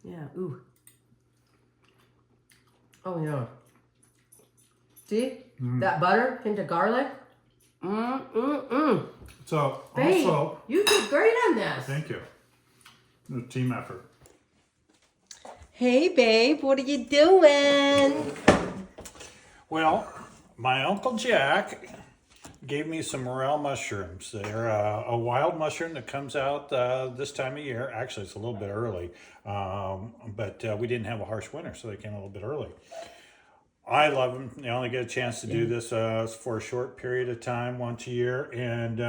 Yeah. Ooh. Oh yeah. See that butter into garlic? So Babe, also, you did great on this. thank you. A team effort. Hey, babe, what are you doing? Well, my Uncle Jack gave me some morel mushrooms. They're a wild mushroom that comes out this time of year. Actually, it's a little bit early, but we didn't have a harsh winter, so they came a little bit early. I love them. You only get a chance to do this for a short period of time once a year, and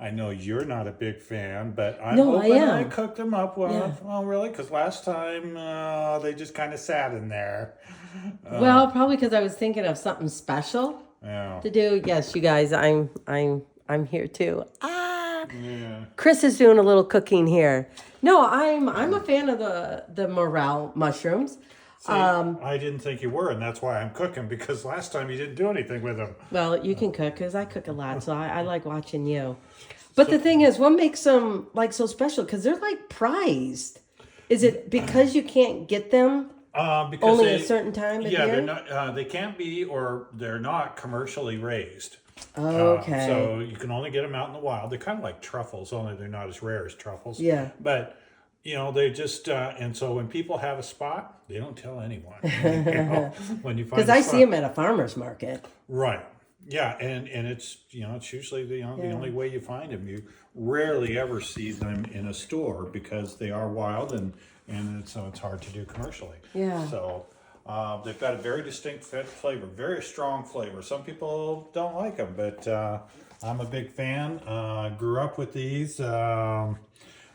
I know you're not a big fan, but I'm hoping I cooked them up well. Yeah. Well, really, because last time they just kind of sat in there. Well, probably because I was thinking of something special to do. Yes, you guys, I'm here too. Yeah. Chris is doing a little cooking here. No, I'm a fan of the morel mushrooms. See, I didn't think you were, and that's why I'm cooking, because last time you didn't do anything with them. Well, you can cook because I cook a lot, so I like watching you. But the thing is, what makes them like so special? Because they're like prized. Is it because you can't get them Because only a certain time of year? they're not. They can't be, or they're not commercially raised. Okay. So you can only get them out in the wild. They're kind of like truffles, only they're not as rare as truffles. Yeah. But they just and so when people have a spot, they don't tell anyone. When you find Because I see them at a farmer's market. Right. Yeah, and it's it's usually the only way you find them. You rarely ever see them in a store because they are wild and so it's hard to do commercially. Yeah. So they've got a very distinct flavor, very strong flavor. Some people don't like them, but I'm a big fan. Grew up with these.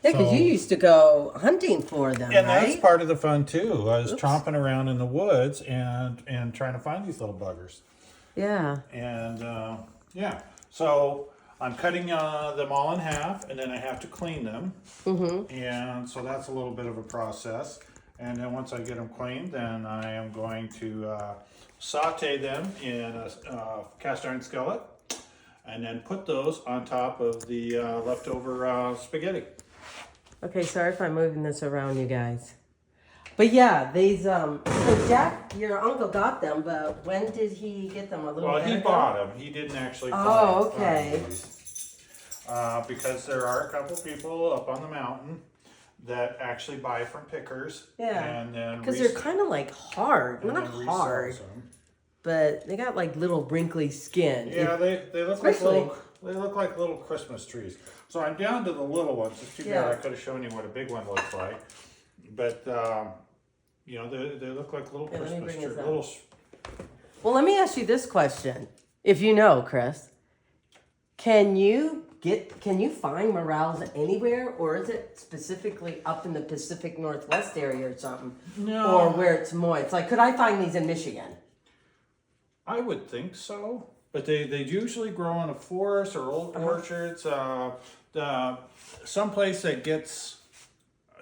Yeah, because you used to go hunting for them, And right? that's part of the fun too. I was tromping around in the woods and trying to find these little buggers. Yeah. And so I'm cutting them all in half, and then I have to clean them. Mm-hmm. And so that's a little bit of a process. And then once I get them cleaned, then I am going to saute them in a cast iron skillet, and then put those on top of the leftover spaghetti. Okay, sorry if I'm moving this around, you guys. But yeah, these, so Jack, your uncle got them, but when did he get them? A little bit He ago? bought them. He didn't actually Oh, find okay. these. Because there are a couple people up on the mountain that actually buy from pickers. Yeah. And then Because they're kind of like hard. Not hard, but they got like little wrinkly skin. Yeah, they look like little Christmas trees. So I'm down to the little ones. It's too bad I could have shown you what a big one looks like. But they look like little Christmas trees. Well, let me ask you this question. If you know, Chris, can you find morels anywhere, or is it specifically up in the Pacific Northwest area or something? No. Or where it's moist? Like, could I find these in Michigan? I would think so. But they usually grow in a forest or old orchards. Someplace that gets,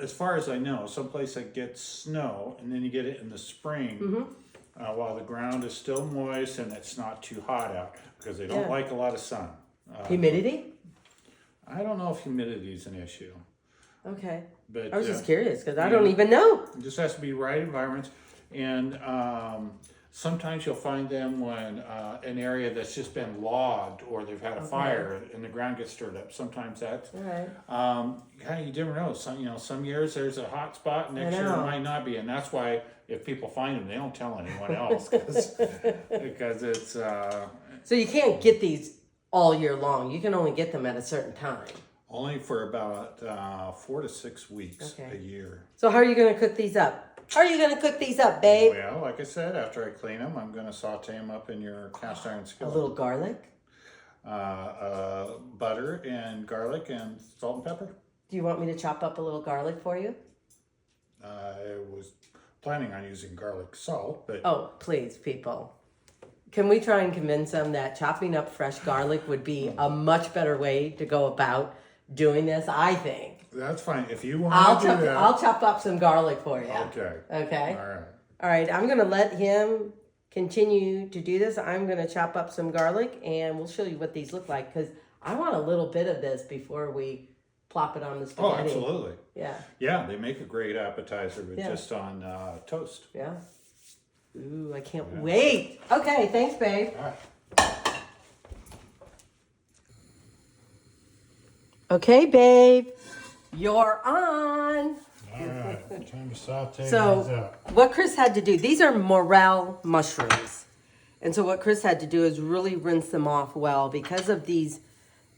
as far as I know, someplace that gets snow, and then you get it in the spring while the ground is still moist and it's not too hot out, because they don't like a lot of sun. Humidity? I don't know if humidity is an issue. Okay. But I was just curious because I don't even know. It just has to be right environments. And sometimes you'll find them when an area that's just been logged, or they've had a fire and the ground gets stirred up. Sometimes that's All right. you never know. Some years there's a hot spot, next year it might not be, and that's why if people find them, they don't tell anyone else because it's. So you can't get these all year long. You can only get them at a certain time. Only for about 4 to 6 weeks a year. So how are you going to cook these up? How are you going to cook these up, babe? Well, like I said, after I clean them, I'm going to saute them up in your cast iron skillet. A little garlic? Butter and garlic and salt and pepper. Do you want me to chop up a little garlic for you? I was planning on using garlic salt, but... Oh, please, people. Can we try and convince them that chopping up fresh garlic would be a much better way to go about doing this, I think. That's fine. If you want to do that... I'll chop up some garlic for you. Okay. Okay? All right. All right, I'm going to let him continue to do this. I'm going to chop up some garlic, and we'll show you what these look like, because I want a little bit of this before we plop it on the Oh, spaghetti. absolutely. Yeah. Yeah, they make a great appetizer, but Yeah. just on toast. Yeah. Ooh, I can't wait. Okay, thanks, babe. All right. Okay, babe, you're on. All right, time to saute these So, up. what Chris had to do, these are morel mushrooms. And so what Chris had to do is really rinse them off well because of these,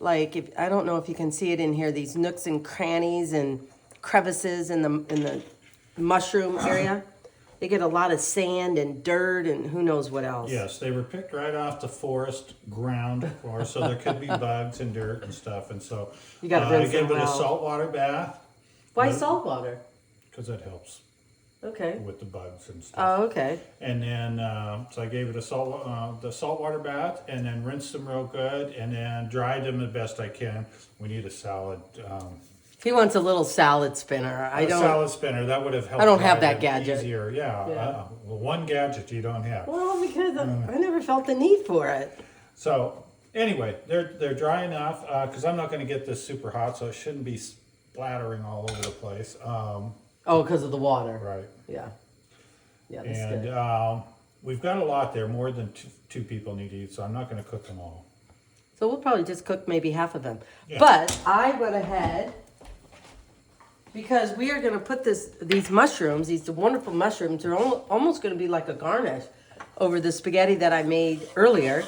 like, if I don't know if you can see it in here, these nooks and crannies and crevices in the mushroom area. They get a lot of sand and dirt and who knows what else. Yes, they were picked right off the forest ground floor, so there could be bugs and dirt and stuff. And so You gotta I rinse gave them it a well. saltwater bath Why salt water? because that helps Okay. with the bugs and stuff. Oh, okay. And then, so I gave it a the saltwater bath, and then rinsed them real good, and then dried them the best I can. We need a salad, He wants a little salad spinner. I a don't. salad spinner. That would have helped. I don't have dry that them gadget. Easier, yeah. Yeah. Well, one gadget you don't have. Well, because I never felt the need for it. So anyway, they're dry enough because I'm not going to get this super hot, so it shouldn't be splattering all over the place. Oh, because of the water. Right. Yeah. Yeah, that's And good. we've got a lot there, more than two people need to eat, so I'm not going to cook them all. So we'll probably just cook maybe half of them. Yeah. But I went ahead because we are going to put these mushrooms, these wonderful mushrooms, they're almost going to be like a garnish over the spaghetti that I made earlier.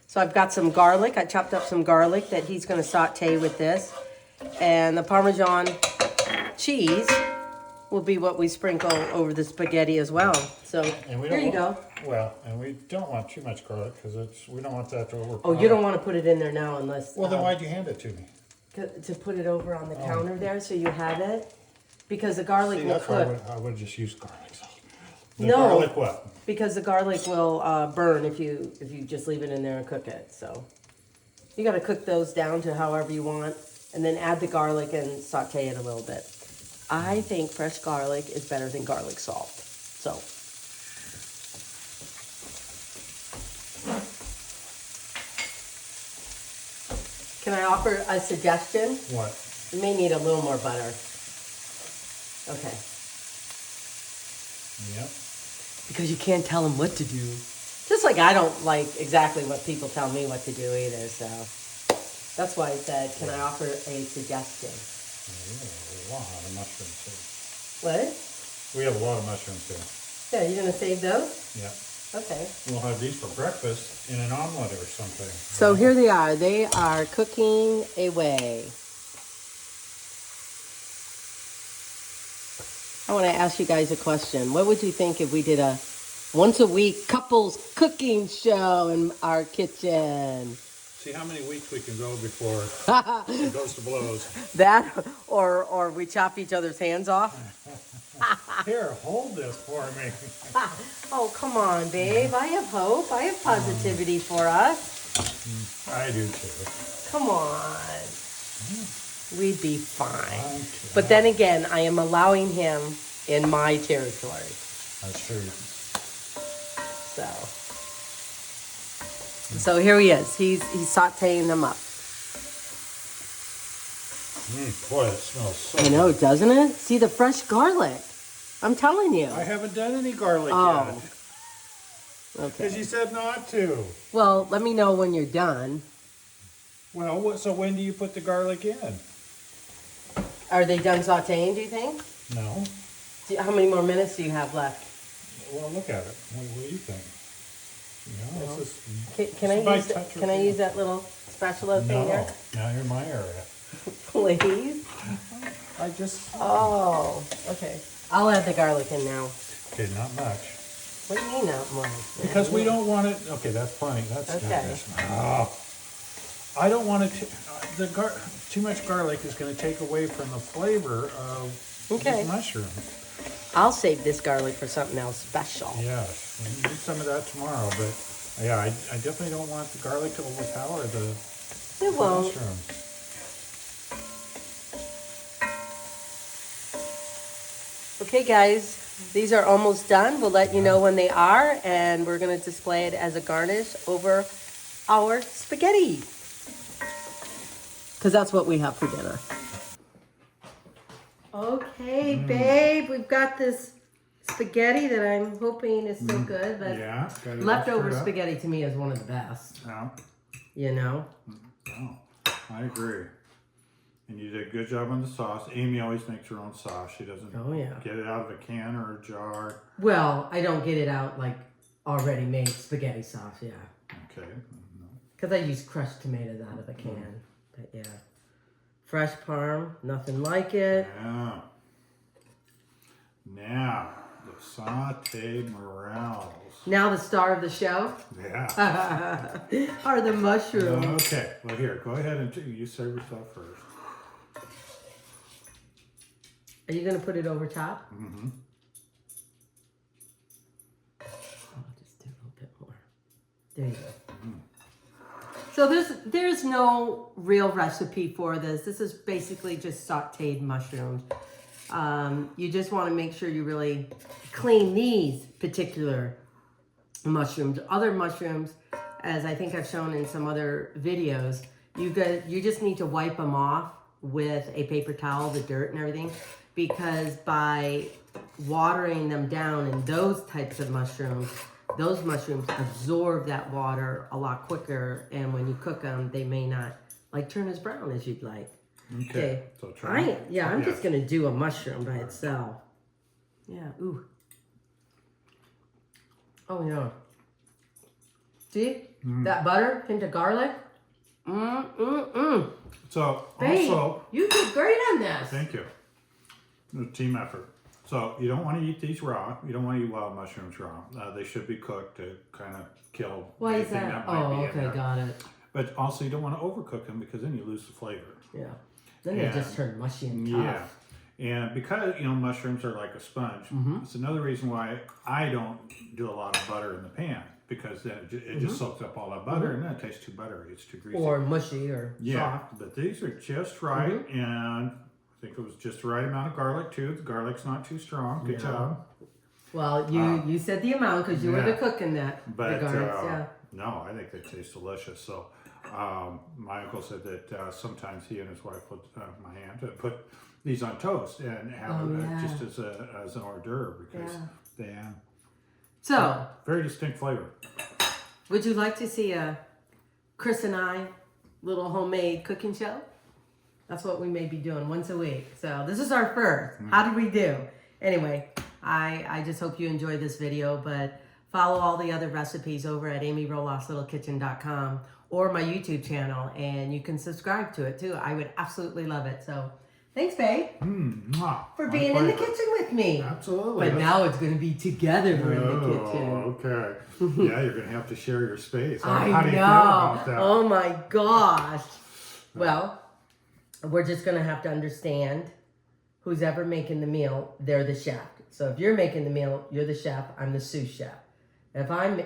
So I've got some garlic. I chopped up some garlic that he's going to saute with this. And the Parmesan cheese will be what we sprinkle over the spaghetti as well. So And we here don't you go. Well, and we don't want too much garlic because we don't want that to overpower. Oh, you don't want to put it in there now unless... Well, then why'd you hand it to me? to put it over on the counter there so you have it. Because the garlic See, will that's why cook. I would just use garlic sauce. The No. garlic what? Because the garlic will burn if you just leave it in there and cook it. So you got to cook those down to however you want, and then add the garlic and saute it a little bit. I think fresh garlic is better than garlic salt. So can I offer a suggestion? What? You may need a little more butter. Okay. Yep. Because you can't tell them what to do. Just like I don't like exactly what people tell me what to do either, so. That's why I said, can I offer a suggestion? We have a lot of mushrooms here. What? We have a lot of mushrooms here. Yeah, you're gonna save those? Yeah. Okay. We'll have these for breakfast in an omelet or something. So here they are. They are cooking away. I want to ask you guys a question. What would you think if we did a once a week couples cooking show in our kitchen? See how many weeks we can go before it goes to blows. That or we chop each other's hands off? Here, hold this for me. Oh, come on, babe. I have hope. I have positivity for us. I do too. Come on. We'd be fine. Okay. But then again, I am allowing him in my territory. That's true. So here he is. He's sauteing them up. Boy, it smells so I know, doesn't it? See the fresh garlic. I'm telling you. I haven't done any garlic Oh. yet. Because Okay. you said not to. Well, let me know when you're done. Well, so when do you put the garlic in? Are they done sauteing, do you think? No. How many more minutes do you have left? Well, look at it. What do you think? You know, this is, Can I Somebody use touch her can I finger. use that little spatula thing no. there? Now you're in my area. Please. I just. Oh, okay. I'll add the garlic in now. Okay, not much. What do you mean not much? Because we don't want it. Okay, that's fine. That's Okay. Oh, I don't want it to. Too much garlic is going to take away from the flavor of Okay. these mushrooms. I'll save this garlic for something else special. Yes, we need some of that tomorrow. But yeah, I definitely don't want the garlic to overpower the It won't. mushrooms. Okay, guys, these are almost done. We'll let you know when they are, and we're going to display it as a garnish over our spaghetti. Because that's what we have for dinner. Okay, babe, we've got this spaghetti that I'm hoping is still good, but Yeah. Got it all leftover stirred up. spaghetti to me is one of the best. Yeah. You know? Oh, I agree. And you did a good job on the sauce. Amy always makes her own sauce. She doesn't Oh, yeah. get it out of a can or a jar. Well, I don't get it out like already made spaghetti sauce, yeah. Okay. Because I use crushed tomatoes out of a can. But yeah. Fresh parm, nothing like it. Yeah. Now, the sauteed morels. Now the star of the show Yeah. are the mushrooms. Okay. Well, here, go ahead and you serve yourself first. Are you going to put it over top? Mm-hmm. I'll just do a little bit more. There you go. So there's no real recipe for this. This is basically just sauteed mushrooms. You just want to make sure you really clean these particular mushrooms. Other mushrooms, as I think I've shown in some other videos, you just need to wipe them off with a paper towel, the dirt and everything, because by watering them down in those types of mushrooms, those mushrooms absorb that water a lot quicker, and when you cook them, they may not like turn as brown as you'd like. Okay. So try. I'm just gonna do a mushroom by itself. Yeah. Ooh. Oh yeah. See that butter into garlic? So Babe, also, you did great on this. thank you. A team effort. So you don't want to eat these raw. You don't want to eat wild mushrooms raw. They should be cooked to kind of kill Why is anything that? might be Oh, in okay, there. got it. But also you don't want to overcook them because then you lose the flavor. Yeah. Then they just turn mushy and tough. Yeah. And because, mushrooms are like a sponge, it's another reason why I don't do a lot of butter in the pan, because then it just soaks up all that butter and then it tastes too buttery. It's too greasy. Or mushy or soft. But these are just right, and I think it was just the right amount of garlic too. The garlic's not too strong. Good job. Well, you said the amount because you were the cook in that But regards, no, I think they taste delicious. So my uncle said that sometimes he and his wife would, my aunt, put these on toast and have it just as an hors d'oeuvre because they have So, very distinct flavor. would you like to see a Chris and I little homemade cooking show? That's what we may be doing once a week. So this is our first. How did we do? Anyway, I just hope you enjoyed this video, but follow all the other recipes over at amyrollofslittlekitchen.com or my YouTube channel, and you can subscribe to it too. I would absolutely love it. So thanks, babe, for being in the kitchen with me. Absolutely. But now it's going to be together we're in the kitchen. Okay. Yeah, you're going to have to share your space. How I do you feel know. about that? Oh my gosh. Well, we're just going to have to understand who's ever making the meal, they're the chef. So if you're making the meal, you're the chef, I'm the sous chef. If I'm,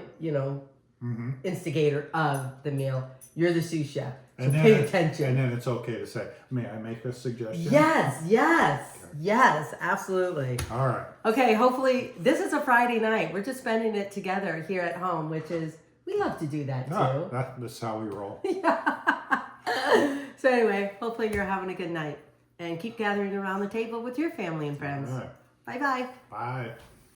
instigator of the meal, you're the sous chef. So pay attention. And then it's okay to say, may I make a suggestion? Yes, absolutely. All right. Okay, hopefully, this is a Friday night. We're just spending it together here at home, which is, we love to do that too. That's how we roll. So anyway, hopefully you're having a good night. And keep gathering around the table with your family and friends. All right. Bye-bye. Bye.